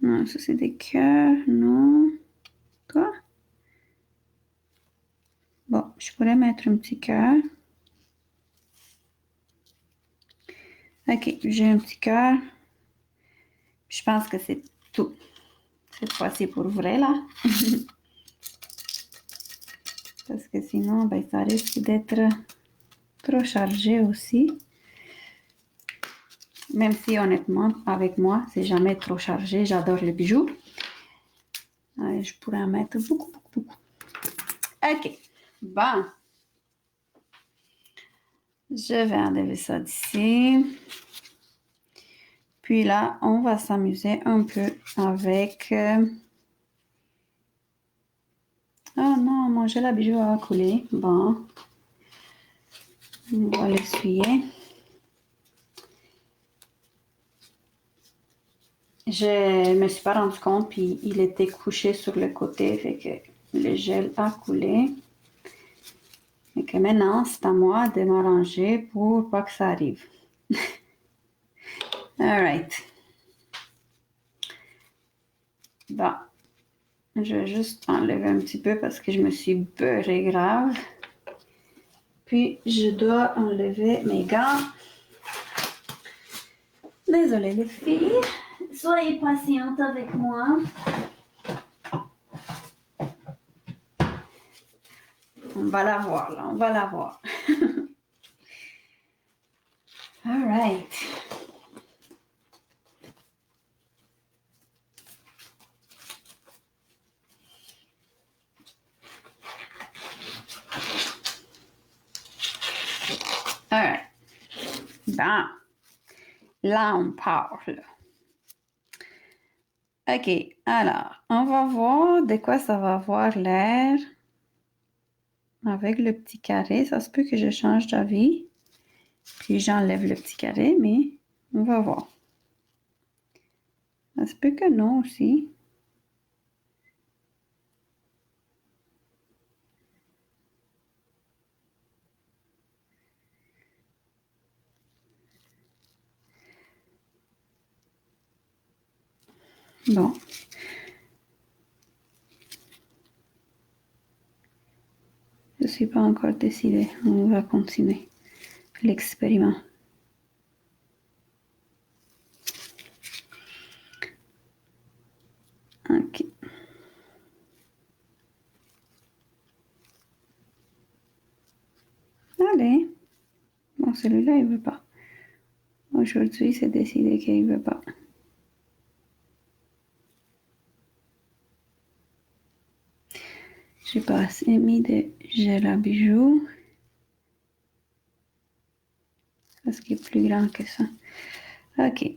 Speaker 1: Non, ça c'est des cœurs, non. Toi? Bon, je pourrais mettre un petit cœur. Ok, j'ai un petit cœur. Je pense que c'est tout. Cette fois-ci pour vrai, là. Parce que sinon, ben, ça risque d'être trop chargé aussi. Même si, honnêtement, avec moi, c'est jamais trop chargé. J'adore les bijoux. Je pourrais en mettre beaucoup, beaucoup, beaucoup. Ok. Bon. Je vais enlever ça d'ici. Puis là, on va s'amuser un peu avec... Oh non, mon gel à bijoux a coulé. Bon. On va l'essuyer. Je me suis pas rendu compte, puis il était couché sur le côté, fait que le gel a coulé. Et que maintenant, c'est à moi de m'arranger pour pas que ça arrive. Alright. Bon. Je vais juste enlever un petit peu parce que je me suis beurrée grave. Puis, je dois enlever mes gants. Désolée les filles. Soyez patientes avec moi. On va la voir là, on va la voir. Alright. Alright. Bon. Là, on parle. OK. Alors, on va voir de quoi ça va avoir l'air avec le petit carré. Ça se peut que je change d'avis. Puis j'enlève le petit carré, mais on va voir. Ça se peut que non aussi. Bon. Je ne suis pas encore décidée. On va continuer l'expériment. OK. Allez. Bon, celui-là, il ne veut pas. Aujourd'hui, c'est décidé qu'il ne veut pas. J'ai pas assez mis de gel à bijoux. Parce qu'il est plus grand que ça. OK.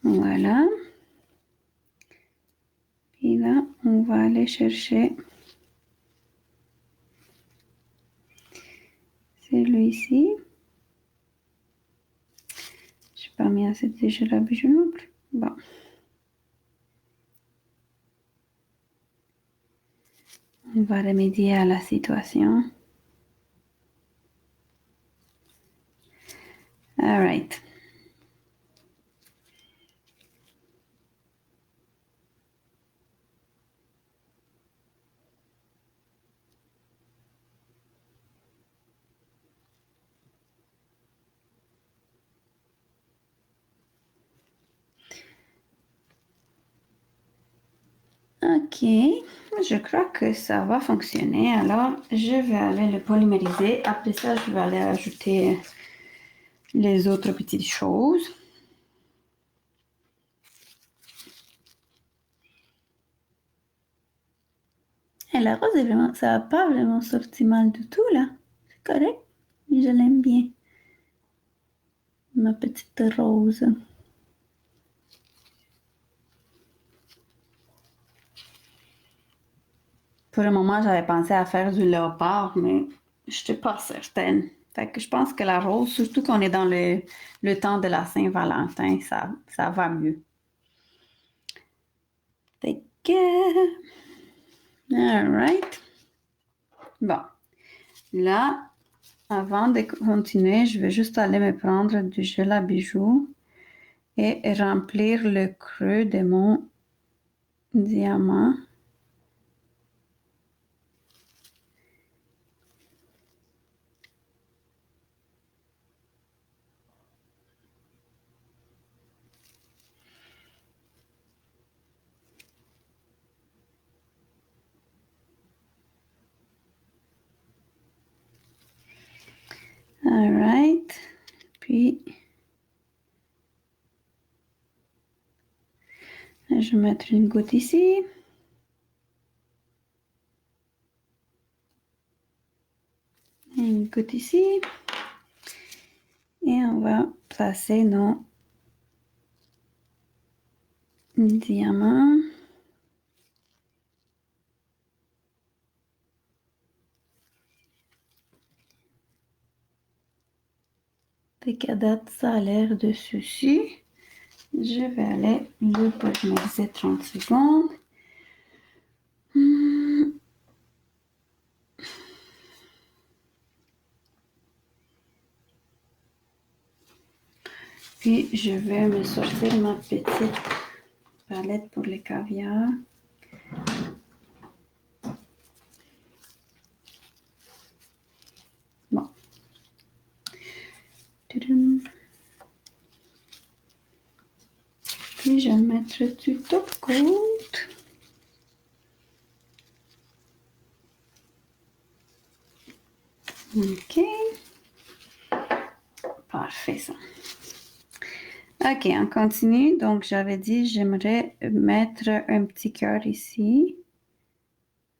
Speaker 1: Voilà. Puis là, on va aller chercher celui-ci. Je n'ai pas mis assez de gel à bijoux non plus. Bon. On va remédier à la situation. All right. OK. Je crois que ça va fonctionner. Alors, je vais aller le polymériser. Après ça, je vais aller ajouter les autres petites choses. Et la rose est vraiment, ça n'a pas vraiment sorti mal du tout là. C'est correct. Je l'aime bien. Ma petite rose. Pour le moment, j'avais pensé à faire du léopard, mais je n'étais pas certaine. Fait que je pense que la rose, surtout qu'on est dans le temps de la Saint-Valentin, ça va mieux. Fait que... Alright. Bon, là, avant de continuer, je vais juste aller me prendre du gel à bijoux et remplir le creux de mon diamant. Alright. Puis, je vais mettre une goutte ici. Une goutte ici. Et on va placer nos diamants. Dès qu'à date, ça a l'air de ceci. Je vais aller le polymériser 30 secondes. Puis, je vais me sortir ma petite palette pour les caviars. Bon. Puis, je vais mettre du top coat. OK. Parfait, ça. OK, on continue. Donc, j'avais dit, j'aimerais mettre un petit cœur ici.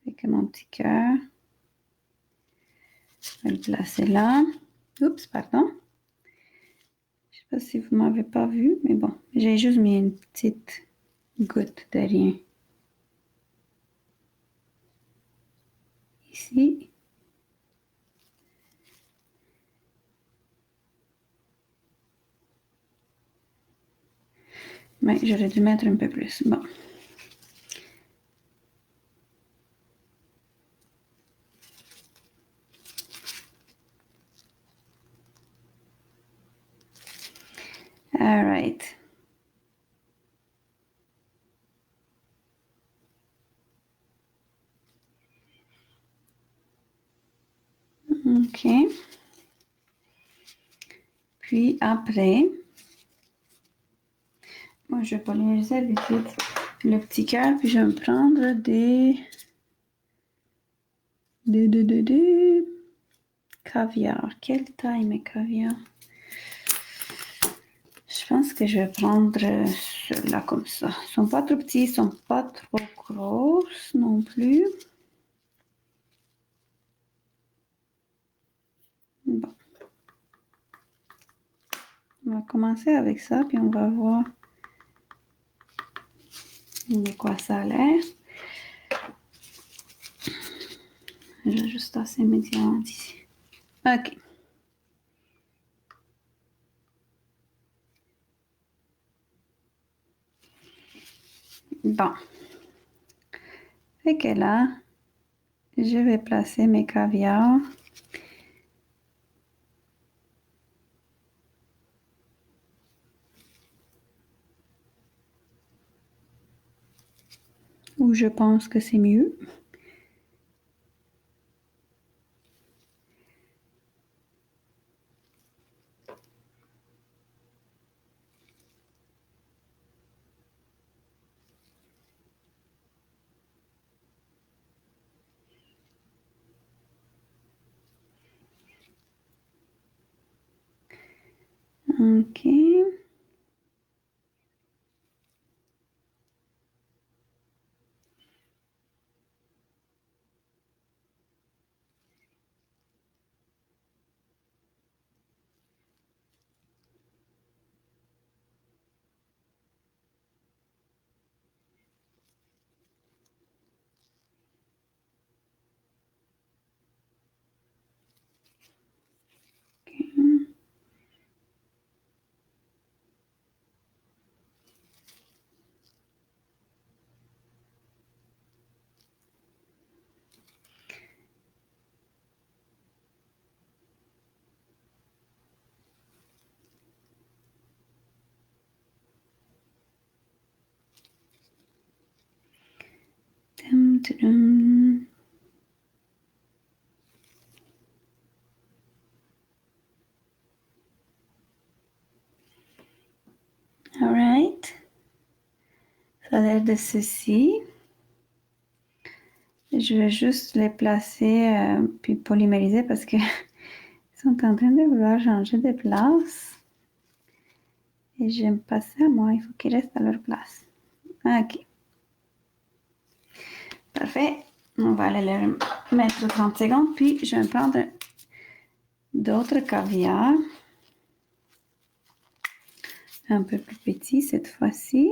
Speaker 1: Avec mon petit cœur. Je vais le placer là. Oups, pardon. Je ne sais pas si vous ne m'avez pas vu, mais bon, j'ai juste mis une petite goutte de rien. Ici. Mais j'aurais dû mettre un peu plus. Bon. All right. OK. Puis après, moi, je vais polymériser vite vite le petit cœur, puis je vais me prendre des caviar. Quelle taille mes caviars? Je pense que je vais prendre ceux-là comme ça. Ils sont pas trop petits, ils sont pas trop grosses non plus. Bon. On va commencer avec ça, puis on va voir de quoi ça a l'air. Je vais juste tasser mes diamants ici. OK. Bon. Fait que là, je vais placer mes caviars. Où je pense que c'est mieux. OK. Tudum. Alright. Ça a l'air de ceci. Je vais juste les placer puis polymériser parce que ils sont en train de vouloir changer de place. Et j'aime pas ça, moi. Il faut qu'ils restent à leur place. Ok. Parfait. On va aller les mettre 30 secondes. Puis, je vais prendre d'autres caviar. Un peu plus petits cette fois-ci.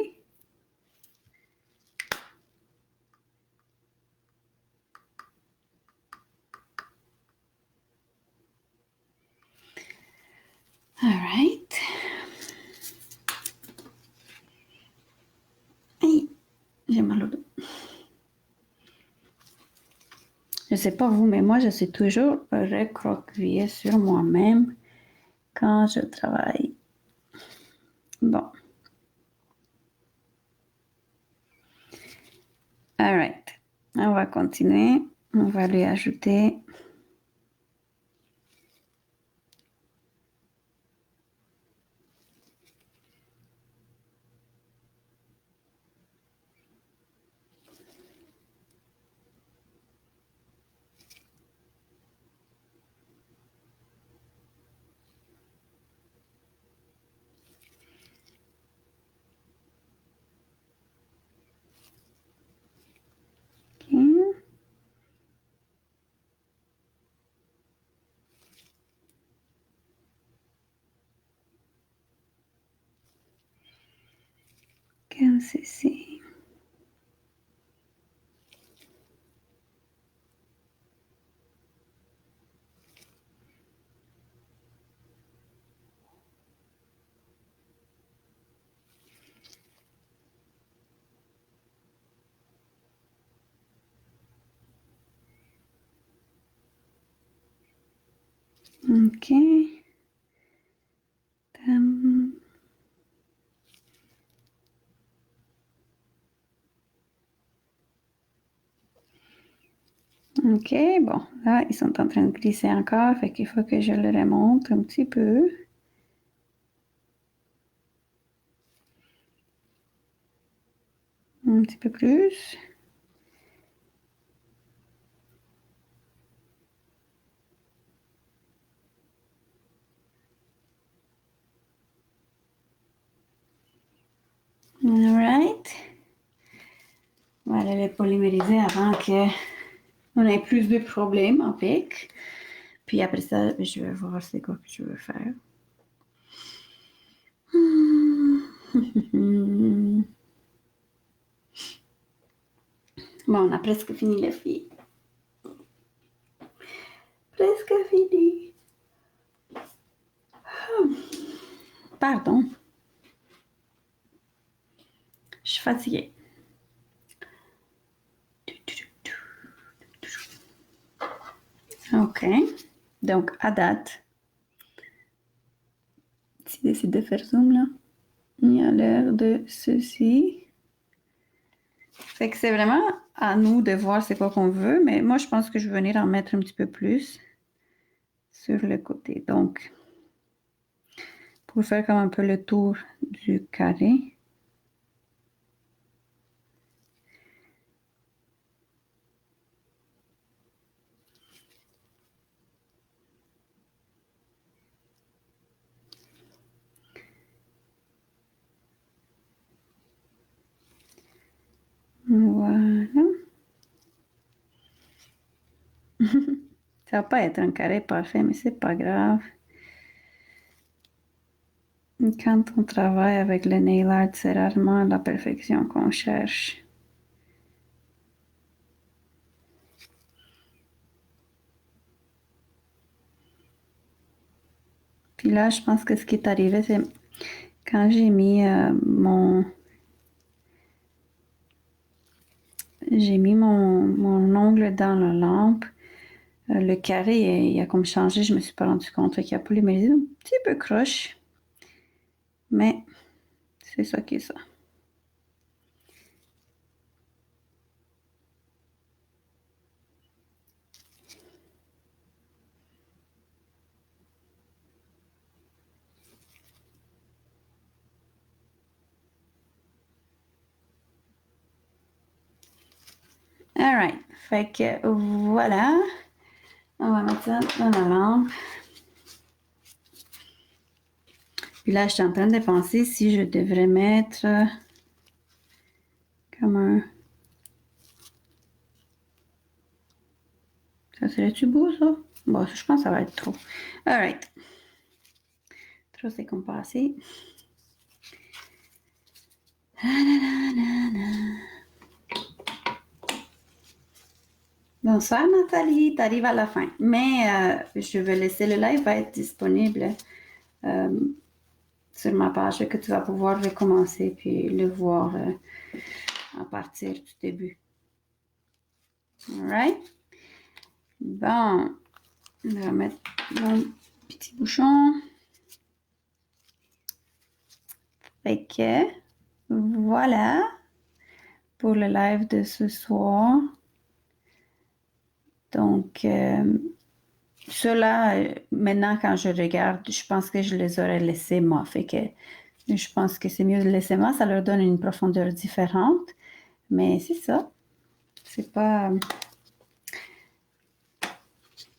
Speaker 1: Alright. Aïe, j'ai mal au dos. Je sais pas vous, mais moi, je suis toujours recroquevillée sur moi-même quand je travaille. Bon. Alright. On va continuer. On va lui ajouter OK. Comme ceci. OK. OK, bon, là, ils sont en train de glisser encore, fait qu'il faut que je le remonte un petit peu. Un petit peu plus. Alright. On va aller les polymériser avant qu'on ait plus de problèmes avec. Puis après ça, je vais voir c'est quoi que je veux faire. Bon, on a presque fini les filles. Presque fini. Pardon. Je suis fatiguée. OK. Donc, à date, si je décide de faire zoom là, il y a l'air de ceci. Fait que c'est vraiment à nous de voir c'est quoi qu'on veut, mais moi je pense que je vais venir en mettre un petit peu plus sur le côté. Donc, pour faire comme un peu le tour du carré. Voilà. Ça va pas être un carré parfait, mais c'est pas grave. Quand on travaille avec le nail art, c'est rarement la perfection qu'on cherche. Puis là, je pense que ce qui est arrivé, c'est quand j'ai mis mon ongle dans la lampe, le carré, il a comme changé, je me suis pas rendu compte. Fait qu'il a polymérisé un petit peu croche. Mais c'est ça qui est ça. Alright. Fait que voilà. On va mettre ça dans la lampe. Puis là, je suis en train de penser si je devrais mettre comme un... Ça serait-tu beau, ça? Bon, je pense que ça va être trop. Alright. Trop, c'est compassé. Bonsoir Nathalie, t'arrives à la fin. Mais je vais laisser le live va être disponible sur ma page que tu vas pouvoir recommencer puis le voir à partir du début. Alright? Bon, on va mettre mon petit bouchon. Fait que voilà pour le live de ce soir. Donc, ceux-là, maintenant, quand je regarde, je pense que je les aurais laissés moi. Fait que je pense que c'est mieux de laisser moi. Ça leur donne une profondeur différente. Mais c'est ça. C'est pas...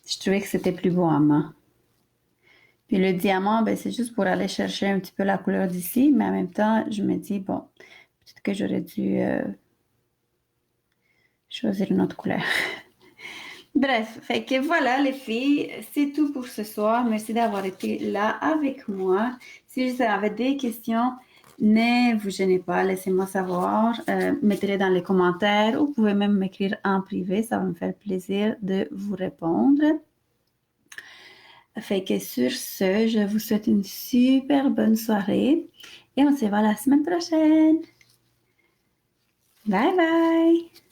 Speaker 1: Je trouvais que c'était plus beau à main. Puis le diamant, ben, c'est juste pour aller chercher un petit peu la couleur d'ici. Mais en même temps, je me dis, bon, peut-être que j'aurais dû choisir une autre couleur. Bref, fait que voilà les filles, c'est tout pour ce soir. Merci d'avoir été là avec moi. Si vous avez des questions, ne vous gênez pas, laissez-moi savoir. Mettez-les dans les commentaires ou vous pouvez même m'écrire en privé, ça va me faire plaisir de vous répondre. Fait que sur ce, je vous souhaite une super bonne soirée et on se voit la semaine prochaine. Bye bye!